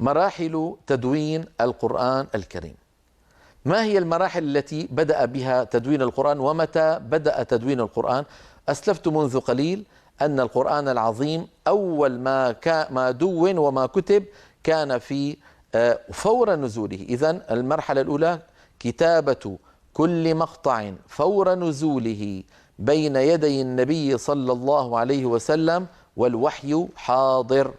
مراحل تدوين القرآن الكريم. ما هي المراحل التي بدأ بها تدوين القرآن ومتى بدأ تدوين القرآن؟ أسلفت منذ قليل أن القرآن العظيم أول ما دون وما كتب كان في فور نزوله. إذن المرحلة الأولى كتابة كل مقطع فور نزوله بين يدي النبي صلى الله عليه وسلم والوحي حاضر.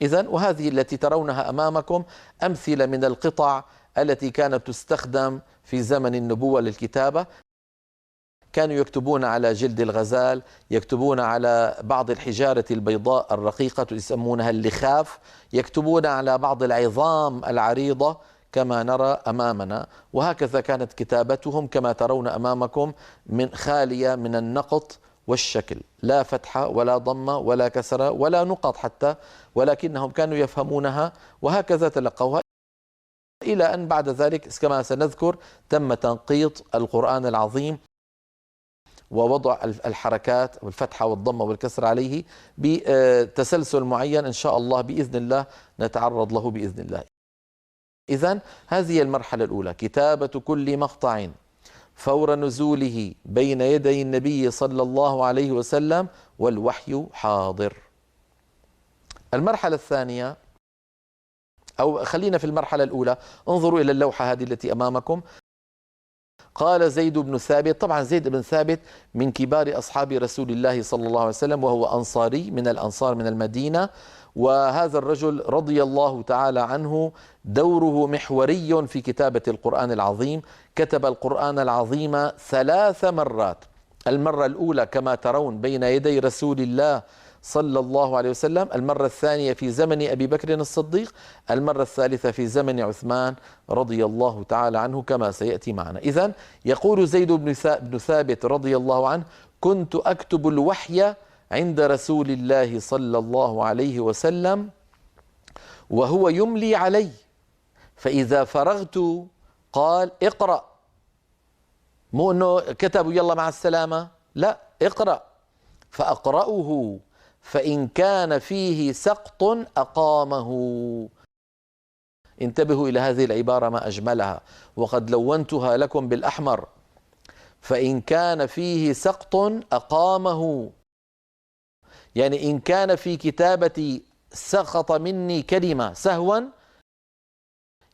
إذن وهذه التي ترونها أمامكم أمثلة من القطع التي كانت تستخدم في زمن النبوة للكتابة. كانوا يكتبون على جلد الغزال، يكتبون على بعض الحجارة البيضاء الرقيقة يسمونها اللخاف، يكتبون على بعض العظام العريضة كما نرى أمامنا. وهكذا كانت كتابتهم كما ترون أمامكم من خالية من النقط والشكل، لا فتحة ولا ضمة ولا كسرة ولا نقط حتى، ولكنهم كانوا يفهمونها وهكذا تلقوها، إلى أن بعد ذلك كما سنذكر تم تنقيط القرآن العظيم ووضع الحركات والفتحة والضمة والكسر عليه بتسلسل معين إن شاء الله بإذن الله نتعرض له بإذن الله. إذن هذه المرحلة الأولى كتابة كل مقطع فور نزوله بين يدي النبي صلى الله عليه وسلم والوحي حاضر. المرحلة الثانية، أو خلينا في المرحلة الأولى، انظروا إلى اللوحة هذه التي أمامكم. قال زيد بن ثابت، طبعا زيد بن ثابت من كبار أصحاب رسول الله صلى الله عليه وسلم، وهو أنصاري من الأنصار من المدينة، وهذا الرجل رضي الله تعالى عنه دوره محوري في كتابة القرآن العظيم. كتب القرآن العظيم 3 مرات. المرة الأولى كما ترون بين يدي رسول الله صلى الله عليه وسلم، المرة الثانية في زمن أبي بكر الصديق، المرة الثالثة في زمن عثمان رضي الله تعالى عنه كما سيأتي معنا. إذن يقول زيد بن ثابت رضي الله عنه: كنت أكتب الوحي عند رسول الله صلى الله عليه وسلم وهو يملي علي، فإذا فرغت قال: اقرأ. مو أنه كتبوا يلا مع السلامة، لا، اقرأ. فأقرأه فإن كان فيه سقط أقامه. انتبهوا إلى هذه العبارة ما أجملها، وقد لونتها لكم بالأحمر. فإن كان فيه سقط أقامه، يعني إن كان في كتابتي سقط مني كلمة سهوا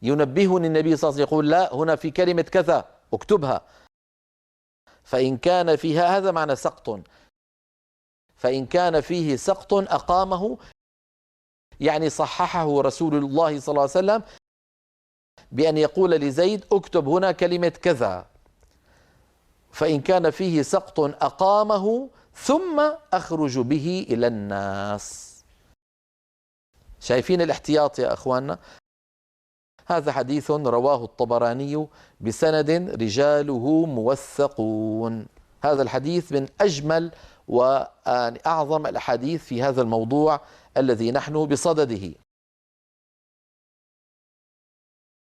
ينبهني النبي صلى الله عليه وسلم يقول: لا، هنا في كلمة كذا اكتبها. فإن كان فيها، هذا معنى سقط، فإن كان فيه سقط أقامه، يعني صححه رسول الله صلى الله عليه وسلم بأن يقول لزيد: اكتب هنا كلمة كذا. فإن كان فيه سقط أقامه ثم أخرج به إلى الناس. شايفين الاحتياط يا أخواننا؟ هذا حديث رواه الطبراني بسند رجاله موثقون. هذا الحديث من أجمل وأعظم الأحاديث في هذا الموضوع الذي نحن بصدده.